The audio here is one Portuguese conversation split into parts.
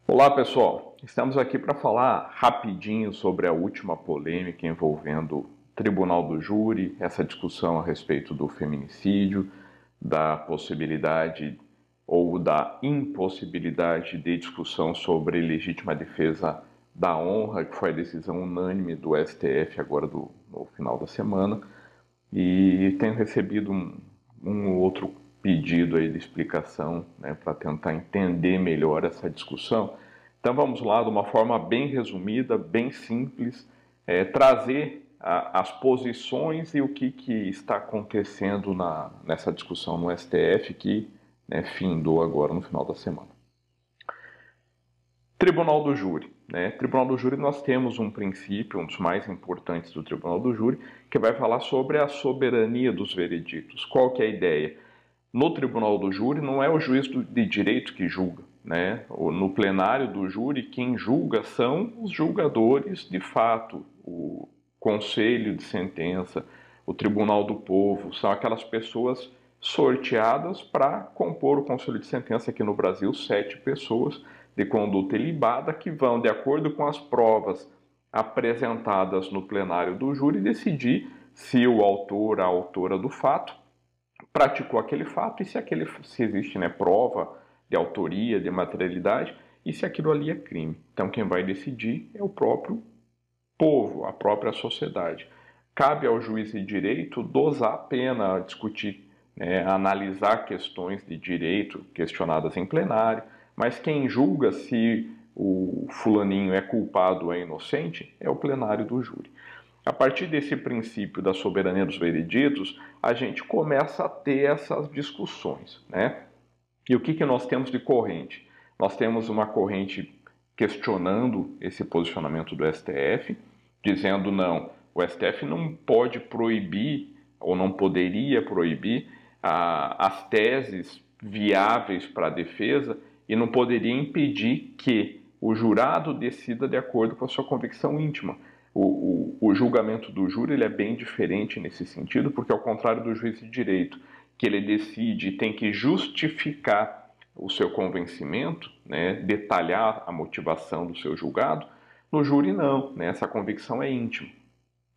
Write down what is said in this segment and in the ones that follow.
Olá pessoal, estamos aqui para falar rapidinho sobre a última polêmica envolvendo o Tribunal do Júri, essa discussão a respeito do feminicídio, da possibilidade ou da impossibilidade de discussão sobre legítima defesa da honra, que foi a decisão unânime do STF agora no final da semana, e tenho recebido um outro pedido aí de explicação, né, para tentar entender melhor essa discussão. Então vamos lá, de uma forma bem resumida, bem simples, trazer as posições e o que está acontecendo nessa discussão no STF que, né, findou agora no final da semana. Tribunal do Júri. Tribunal do Júri, nós temos um princípio, um dos mais importantes do Tribunal do Júri, que vai falar sobre a soberania dos vereditos. Qual que é a ideia? No Tribunal do Júri não é o juiz de direito que julga, né? No plenário do júri, quem julga são os julgadores de fato, o conselho de sentença, o Tribunal do Povo, são aquelas pessoas sorteadas para compor o conselho de sentença aqui no Brasil, 7 pessoas de conduta ilibada que vão, de acordo com as provas apresentadas no plenário do júri, decidir se o autor, a autora do fato, praticou aquele fato e se existe, né, prova de autoria, de materialidade, e se aquilo ali é crime. Então quem vai decidir é o próprio povo, a própria sociedade. Cabe ao juiz de direito dosar a pena, discutir, né, analisar questões de direito questionadas em plenário, mas quem julga se o fulaninho é culpado ou é inocente é o plenário do júri. A partir desse princípio da soberania dos vereditos, a gente começa a ter essas discussões, né? E o que nós temos de corrente? Nós temos uma corrente questionando esse posicionamento do STF, dizendo não, o STF não pode proibir ou não poderia proibir as teses viáveis para a defesa e não poderia impedir que o jurado decida de acordo com a sua convicção íntima. O julgamento do júri ele é bem diferente nesse sentido, porque ao contrário do juiz de direito, que ele decide e tem que justificar o seu convencimento, né, detalhar a motivação do seu julgado, no júri não, né, essa convicção é íntima.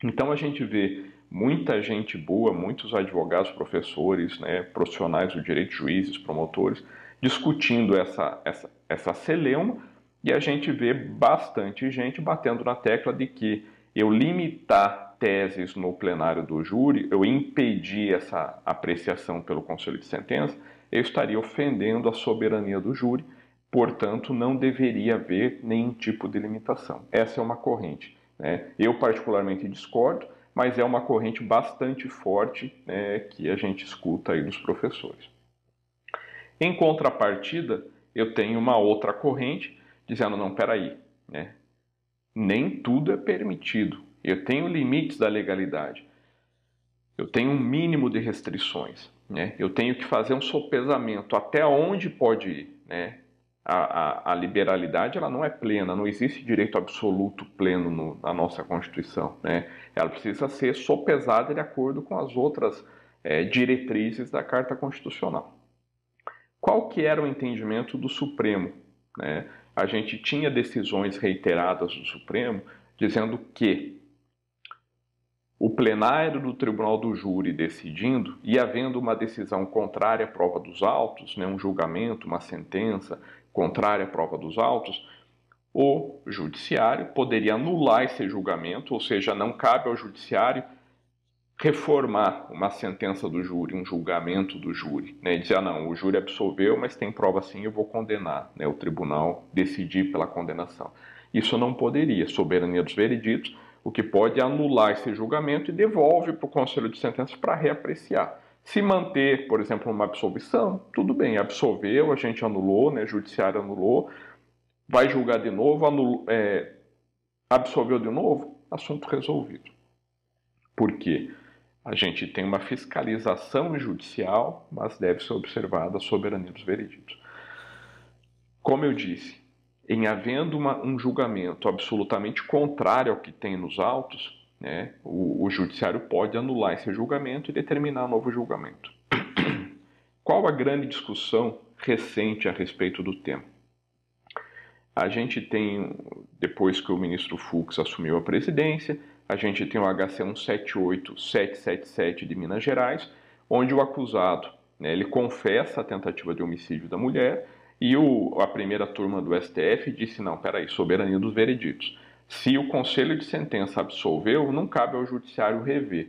Então a gente vê muita gente boa, muitos advogados, professores, né, profissionais do direito, juízes, promotores, discutindo essa celeuma, e a gente vê bastante gente batendo na tecla de que eu limitar teses no plenário do júri, eu impedir essa apreciação pelo conselho de sentença, eu estaria ofendendo a soberania do júri, portanto não deveria haver nenhum tipo de limitação. Essa é uma corrente, né? Eu particularmente discordo, mas é uma corrente bastante forte, né, que a gente escuta aí dos professores. Em contrapartida, eu tenho uma outra corrente dizendo, não, peraí, né? Nem tudo é permitido. Eu tenho limites da legalidade. Eu tenho um mínimo de restrições, né? Eu tenho que fazer um sopesamento até onde pode ir, né? A liberalidade ela não é plena, não existe direito absoluto pleno na nossa Constituição, né? Ela precisa ser sopesada de acordo com as outras diretrizes da Carta Constitucional. Qual que era o entendimento do Supremo, né? A gente tinha decisões reiteradas do Supremo dizendo que o plenário do Tribunal do Júri decidindo e havendo uma decisão contrária à prova dos autos, né, um julgamento, uma sentença contrária à prova dos autos, o judiciário poderia anular esse julgamento, ou seja, não cabe ao judiciário reformar uma sentença do júri, um julgamento do júri, né? Dizer, não, o júri absolveu, mas tem prova sim, eu vou condenar, né? O tribunal decidir pela condenação. Isso não poderia, soberania dos vereditos, o que pode é anular esse julgamento e devolve para o conselho de sentenças para reapreciar. Se manter, por exemplo, uma absolvição, tudo bem, absolveu, a gente anulou, né? O judiciário anulou, vai julgar de novo, absolveu de novo, assunto resolvido. Por quê? A gente tem uma fiscalização judicial, mas deve ser observada a soberania dos vereditos. Como eu disse, em havendo um julgamento absolutamente contrário ao que tem nos autos, né, o judiciário pode anular esse julgamento e determinar novo julgamento. Qual a grande discussão recente a respeito do tema? A gente tem, depois que o ministro Fux assumiu a presidência, a gente tem o HC 178777 de Minas Gerais, onde o acusado, né, ele confessa a tentativa de homicídio da mulher e a primeira turma do STF disse, não, peraí, soberania dos vereditos. Se o conselho de sentença absolveu, não cabe ao judiciário rever.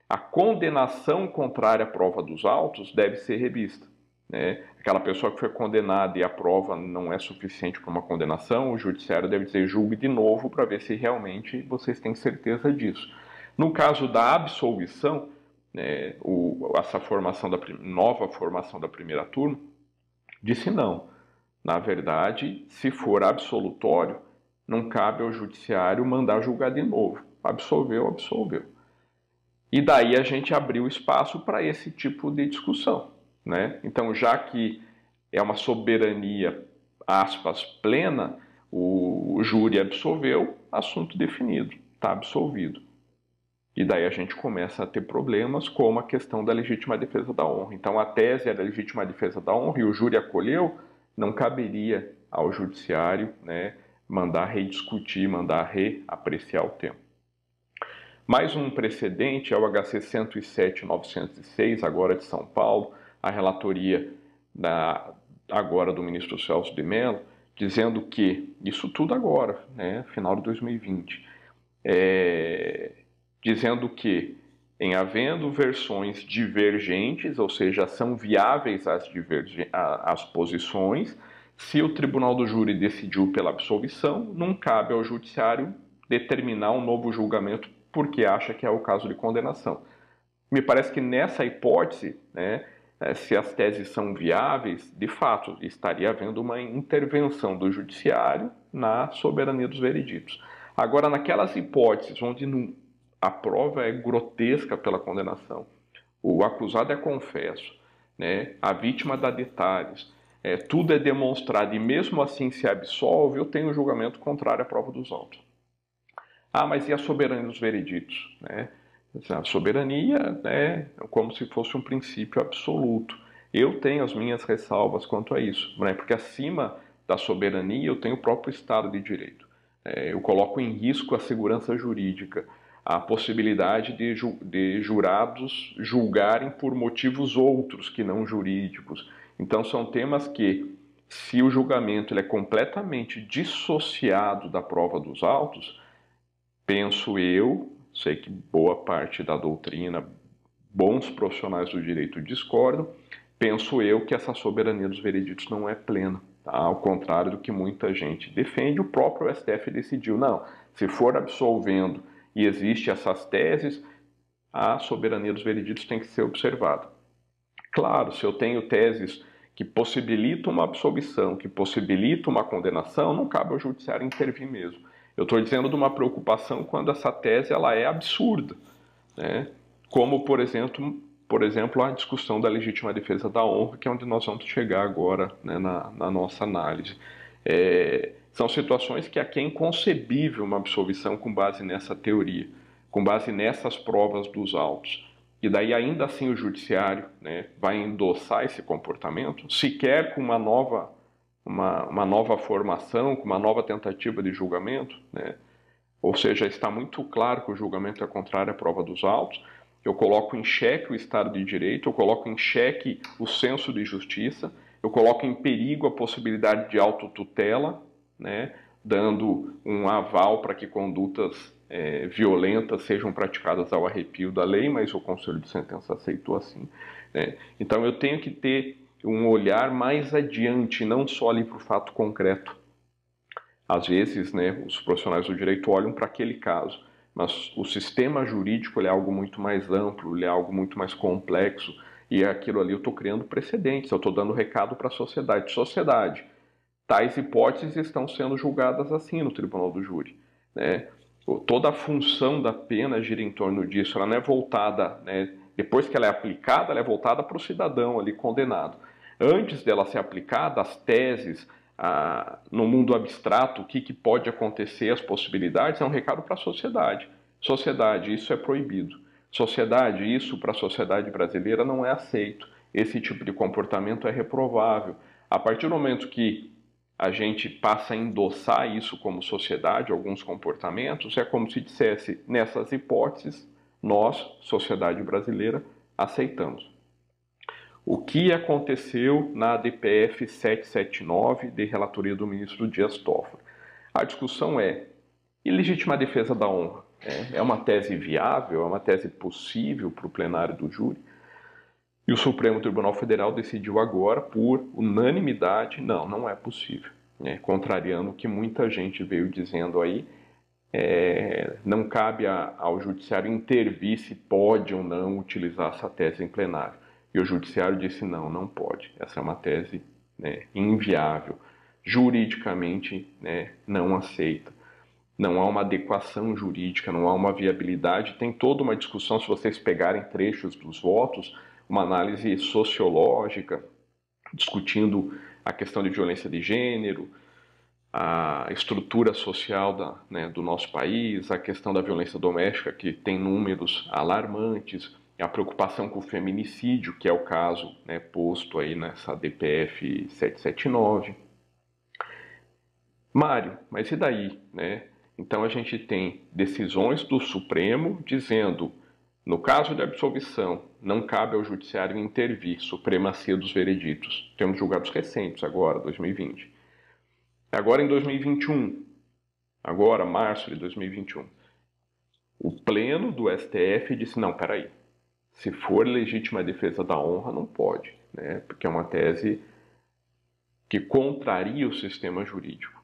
A condenação contrária à prova dos autos deve ser revista. Né? Aquela pessoa que foi condenada e a prova não é suficiente para uma condenação, o judiciário deve dizer julgue de novo para ver se realmente vocês têm certeza disso. No caso da absolvição, né, essa nova formação da primeira turma disse não. Na verdade, se for absolutório, não cabe ao judiciário mandar julgar de novo. Absolveu, absolveu. E daí a gente abriu espaço para esse tipo de discussão. Né? Então, já que é uma soberania, aspas, plena, o júri absolveu, assunto definido, está absolvido. E daí a gente começa a ter problemas como a questão da legítima defesa da honra. Então, a tese é da legítima defesa da honra e o júri acolheu, não caberia ao judiciário, né, mandar rediscutir, mandar reapreciar o tema. Mais um precedente é o HC 107.906, agora de São Paulo, a relatoria agora do ministro Celso de Mello, dizendo que, isso tudo agora, né, final de 2020, dizendo que, em havendo versões divergentes, ou seja, são viáveis as posições, se o tribunal do júri decidiu pela absolvição, não cabe ao judiciário determinar um novo julgamento porque acha que é o caso de condenação. Me parece que nessa hipótese, né, se as teses são viáveis, de fato, estaria havendo uma intervenção do judiciário na soberania dos vereditos. Agora, naquelas hipóteses onde a prova é grotesca pela condenação, o acusado é confesso, né, a vítima dá detalhes, tudo é demonstrado e mesmo assim se absolve, eu tenho um julgamento contrário à prova dos autos. Ah, mas e a soberania dos vereditos? Né? A soberania é como se fosse um princípio absoluto. Eu tenho as minhas ressalvas quanto a isso, né? Porque acima da soberania eu tenho o próprio Estado de Direito. Eu coloco em risco a segurança jurídica, a possibilidade de jurados julgarem por motivos outros que não jurídicos. Então são temas que, se o julgamento ele é completamente dissociado da prova dos autos, penso eu, sei que boa parte da doutrina, bons profissionais do direito discordam, penso eu que essa soberania dos vereditos não é plena. Tá? Ao contrário do que muita gente defende, o próprio STF decidiu, não, se for absolvendo e existe essas teses, a soberania dos vereditos tem que ser observada. Claro, se eu tenho teses que possibilitam uma absolvição, que possibilitam uma condenação, não cabe ao judiciário intervir mesmo. Eu estou dizendo de uma preocupação quando essa tese ela é absurda, né? Como, por exemplo, a discussão da legítima defesa da honra, que é onde nós vamos chegar agora, né, na nossa análise. São situações que aqui é inconcebível uma absolvição com base nessa teoria, com base nessas provas dos autos. E daí ainda assim o judiciário, né, vai endossar esse comportamento, sequer com uma nova formação, com uma nova tentativa de julgamento, né? Ou seja, está muito claro que o julgamento é contrário à prova dos autos, eu coloco em xeque o Estado de Direito, eu coloco em xeque o senso de justiça, eu coloco em perigo a possibilidade de autotutela, né? Dando um aval para que condutas violentas sejam praticadas ao arrepio da lei, mas o Conselho de Sentença aceitou assim. Né? Então eu tenho que ter um olhar mais adiante, não só ali para o fato concreto. Às vezes, né, os profissionais do direito olham para aquele caso, mas o sistema jurídico é algo muito mais amplo, ele é algo muito mais complexo, e aquilo ali eu estou criando precedentes, eu estou dando recado para a sociedade. Sociedade, tais hipóteses estão sendo julgadas assim no tribunal do júri. Né? Toda a função da pena gira em torno disso, ela não é voltada, né, depois que ela é aplicada, ela é voltada para o cidadão ali condenado. Antes dela ser aplicada, as teses, no mundo abstrato, o que pode acontecer, as possibilidades, é um recado para a sociedade. Sociedade, isso é proibido. Sociedade, isso para a sociedade brasileira não é aceito. Esse tipo de comportamento é reprovável. A partir do momento que a gente passa a endossar isso como sociedade, alguns comportamentos, é como se dissesse, nessas hipóteses, nós, sociedade brasileira, aceitamos. O que aconteceu na DPF 779, de relatoria do ministro Dias Toffoli? A discussão é, ilegítima defesa da honra é uma tese viável, é uma tese possível para o plenário do júri? E o Supremo Tribunal Federal decidiu agora, por unanimidade, não é possível. Contrariando o que muita gente veio dizendo aí, não cabe ao judiciário intervir se pode ou não utilizar essa tese em plenário. E o judiciário disse não pode. Essa é uma tese inviável, juridicamente não aceita. Não há uma adequação jurídica, não há uma viabilidade. Tem toda uma discussão, se vocês pegarem trechos dos votos, uma análise sociológica, discutindo a questão de violência de gênero, a estrutura social do nosso país, a questão da violência doméstica, que tem números alarmantes, a preocupação com o feminicídio, que é o caso posto aí nessa DPF 779. Mário, mas e daí? Então a gente tem decisões do Supremo dizendo, no caso de absolvição, não cabe ao judiciário intervir, supremacia dos vereditos. Temos julgados recentes agora, 2020. Agora em 2021, agora março de 2021, o pleno do STF disse, não, peraí, se for legítima defesa da honra, não pode, porque é uma tese que contraria o sistema jurídico,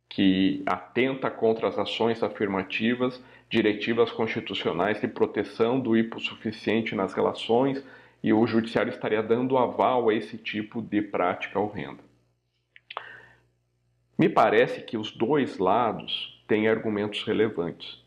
que atenta contra as ações afirmativas, diretivas constitucionais de proteção do hipossuficiente nas relações, e o judiciário estaria dando aval a esse tipo de prática horrenda. Me parece que os dois lados têm argumentos relevantes.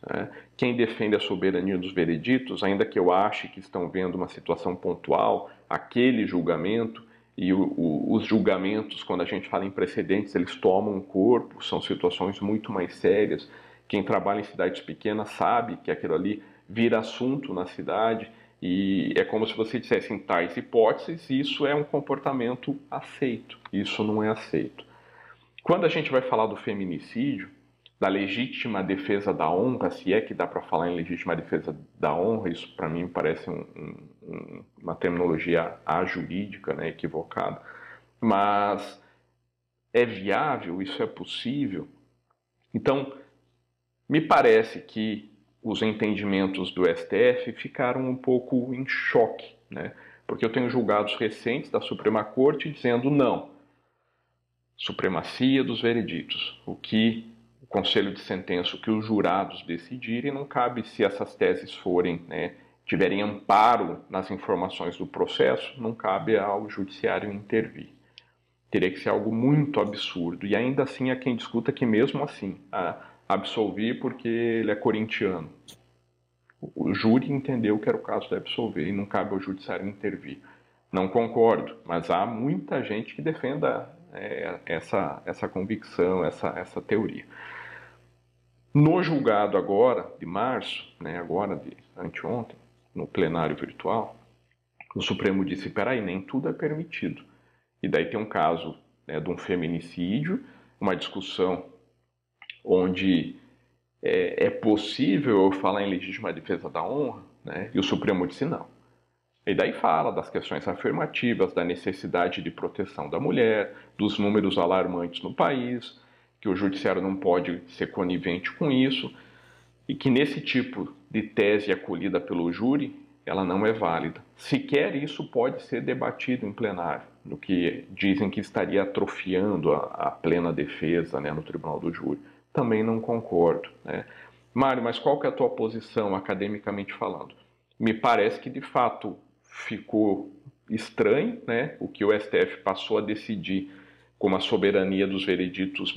Quem defende a soberania dos vereditos, ainda que eu ache que estão vendo uma situação pontual, aquele julgamento, e os julgamentos, quando a gente fala em precedentes, eles tomam um corpo, são situações muito mais sérias. Quem trabalha em cidades pequenas sabe que aquilo ali vira assunto na cidade, e é como se você dissesse, em tais hipóteses, isso é um comportamento aceito, isso não é aceito. Quando a gente vai falar do feminicídio, da legítima defesa da honra, se é que dá para falar em legítima defesa da honra, isso para mim parece uma terminologia ajurídica, equivocada, mas é viável, isso é possível? Então, me parece que os entendimentos do STF ficaram um pouco em choque, porque eu tenho julgados recentes da Suprema Corte dizendo não, supremacia dos vereditos, o que o conselho de sentença, o que os jurados decidirem, não cabe se essas teses forem, tiverem amparo nas informações do processo, não cabe ao judiciário intervir. Teria que ser algo muito absurdo, e ainda assim há quem discuta que mesmo assim, absolver porque ele é corintiano. O júri entendeu que era o caso de absolver e não cabe ao judiciário intervir. Não concordo, mas há muita gente que defenda essa convicção, essa teoria. No julgado agora, de março, agora de anteontem, no plenário virtual, o Supremo disse, peraí, nem tudo é permitido. E daí tem um caso de um feminicídio, uma discussão onde é possível eu falar em legítima defesa da honra, e o Supremo disse não. E daí fala das questões afirmativas, da necessidade de proteção da mulher, dos números alarmantes no país, que o judiciário não pode ser conivente com isso, e que nesse tipo de tese acolhida pelo júri, ela não é válida. Sequer isso pode ser debatido em plenário, no que dizem que estaria atrofiando a plena defesa no tribunal do júri. Também não concordo. Mário, mas qual que é a tua posição academicamente falando? Me parece que de fato ficou estranho, o que o STF passou a decidir como a soberania dos vereditos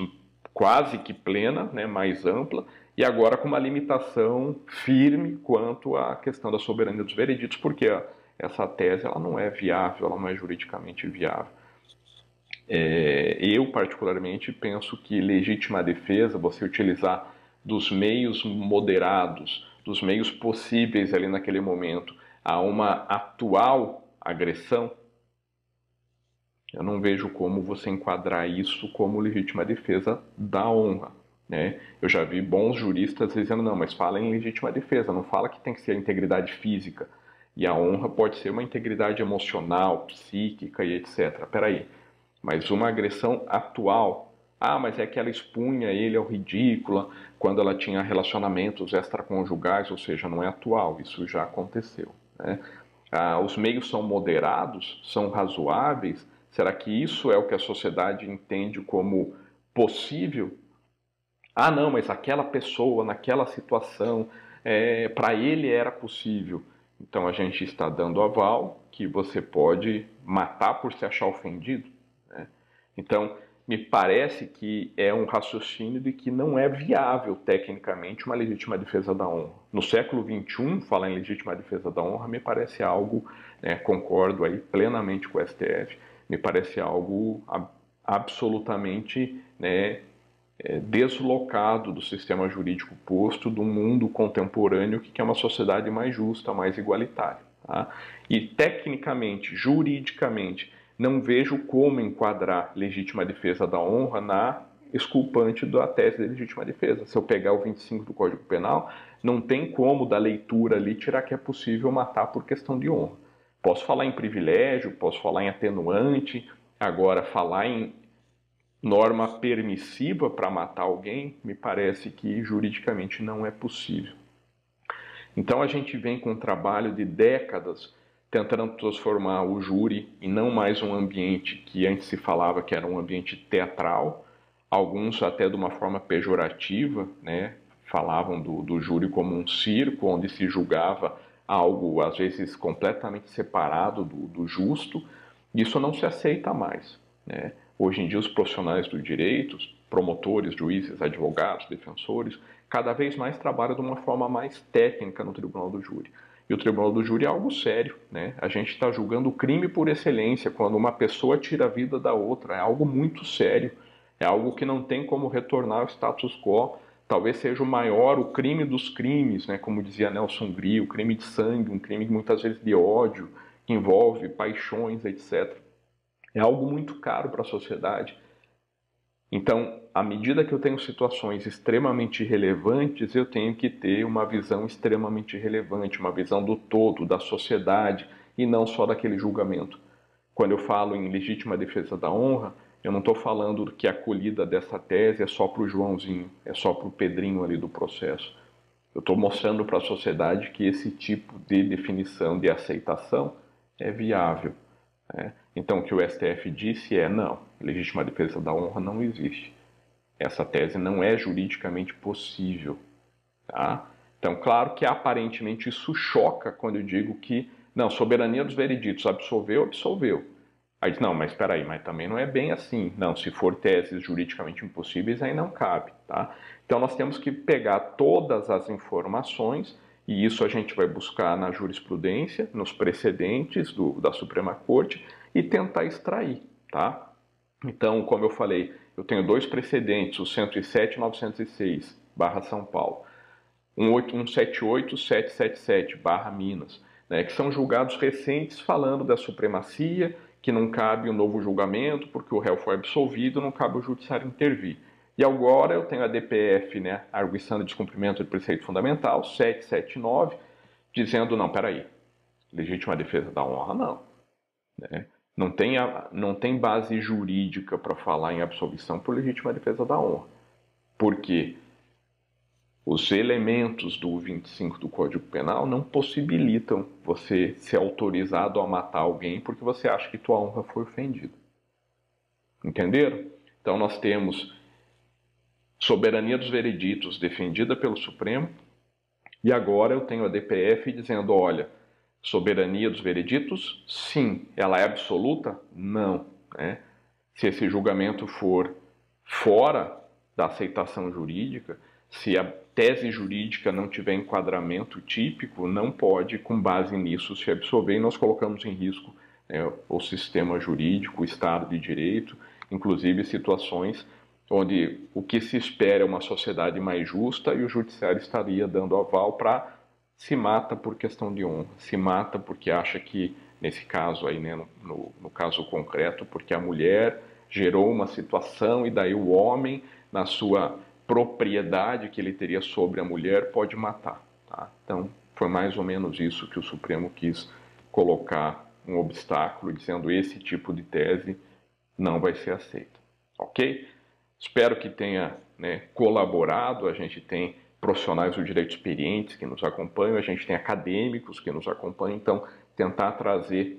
quase que plena, mais ampla, e agora com uma limitação firme quanto à questão da soberania dos vereditos, porque essa tese ela não é viável, ela não é juridicamente viável. Eu, particularmente, penso que legítima defesa, você utilizar dos meios moderados, dos meios possíveis ali naquele momento, a uma atual agressão, Eu não vejo como você enquadrar isso como legítima defesa da honra, né? Eu já vi bons juristas dizendo, não, mas fala em legítima defesa, não fala que tem que ser a integridade física. E a honra pode ser uma integridade emocional, psíquica e etc. Peraí, mas uma agressão atual, mas é que ela expunha ele ao ridículo quando ela tinha relacionamentos extraconjugais, ou seja, não é atual, isso já aconteceu, né? Os meios são moderados, são razoáveis? Será que isso é o que a sociedade entende como possível? Não, mas aquela pessoa, naquela situação, para ele era possível. Então a gente está dando aval que você pode matar por se achar ofendido, né? Então, me parece que é um raciocínio de que não é viável tecnicamente uma legítima defesa da honra. No século XXI, falar em legítima defesa da honra me parece algo, né, concordo aí plenamente com o STF, me parece algo absolutamente, né, deslocado do sistema jurídico posto do mundo contemporâneo que quer uma sociedade mais justa, mais igualitária. Tá? E tecnicamente, juridicamente, não vejo como enquadrar legítima defesa da honra na exculpante da tese de legítima defesa. Se eu pegar o 25 do Código Penal, não tem como da leitura ali tirar que é possível matar por questão de honra. Posso falar em privilégio, posso falar em atenuante, agora falar em norma permissiva para matar alguém, me parece que juridicamente não é possível. Então a gente vem com um trabalho de décadas tentando transformar o júri em não mais um ambiente que antes se falava que era um ambiente teatral, alguns até de uma forma pejorativa, né? Falavam do júri como um circo, onde se julgava algo às vezes completamente separado do justo. Isso não se aceita mais, né? Hoje em dia os profissionais do direito, promotores, juízes, advogados, defensores, cada vez mais trabalham de uma forma mais técnica no tribunal do júri. E o tribunal do júri é algo sério, né? A gente está julgando o crime por excelência, quando uma pessoa tira a vida da outra. É algo muito sério, é algo que não tem como retornar ao status quo. Talvez seja o maior, o crime dos crimes, né? Como dizia Nelson Gri, o crime de sangue, um crime muitas vezes de ódio, que envolve paixões, etc. É algo muito caro para a sociedade. Então, à medida que eu tenho situações extremamente relevantes, eu tenho que ter uma visão extremamente relevante, uma visão do todo, da sociedade, e não só daquele julgamento. Quando eu falo em legítima defesa da honra, eu não estou falando que a acolhida dessa tese é só para o Joãozinho, é só para o Pedrinho ali do processo. Eu estou mostrando para a sociedade que esse tipo de definição de aceitação é viável, né? Então, o que o STF disse é: não, legítima defesa da honra não existe. Essa tese não é juridicamente possível. Tá? Então, claro que aparentemente isso choca quando eu digo que, não, soberania dos vereditos, absolveu, absolveu. Aí diz, não, mas espera aí, mas também não é bem assim. Não, se for teses juridicamente impossíveis, aí não cabe. Tá? Então, nós temos que pegar todas as informações, e isso a gente vai buscar na jurisprudência, nos precedentes da Suprema Corte, e tentar extrair. Tá? Então, como eu falei, eu tenho dois precedentes, o 107 e 906, barra São Paulo, 178 777, barra Minas, né, que são julgados recentes falando da supremacia, que não cabe um novo julgamento porque o réu foi absolvido, não cabe o judiciário intervir. E agora eu tenho a DPF, né, arguiçando descumprimento de preceito fundamental, 779, dizendo, não, peraí, legítima defesa da honra, não. Né? Não tem base jurídica para falar em absolvição por legítima defesa da honra. Porque os elementos do 25 do Código Penal não possibilitam você ser autorizado a matar alguém porque você acha que tua honra foi ofendida. Entenderam? Então nós temos soberania dos vereditos defendida pelo Supremo e agora eu tenho a DPF dizendo, olha, soberania dos vereditos, sim. Ela é absoluta? Não. Né? Se esse julgamento for fora da aceitação jurídica, se a tese jurídica não tiver enquadramento típico, não pode, com base nisso, se absolver, e nós colocamos em risco, né, o sistema jurídico, o Estado de Direito, inclusive situações onde o que se espera é uma sociedade mais justa e o judiciário estaria dando aval para se mata por questão de honra, se mata porque acha que nesse caso aí, né, no caso concreto, porque a mulher gerou uma situação e daí o homem, na sua propriedade que ele teria sobre a mulher, pode matar. Tá? Então, foi mais ou menos isso que o Supremo quis colocar um obstáculo, dizendo esse tipo de tese não vai ser aceita. Ok? Espero que tenha, né, colaborado. A gente tem profissionais do direito experientes que nos acompanham, a gente tem acadêmicos que nos acompanham, então tentar trazer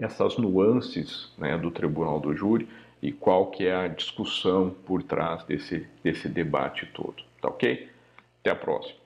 essas nuances, né, do Tribunal do Júri e qual que é a discussão por trás desse debate todo. Tá ok? Até a próxima.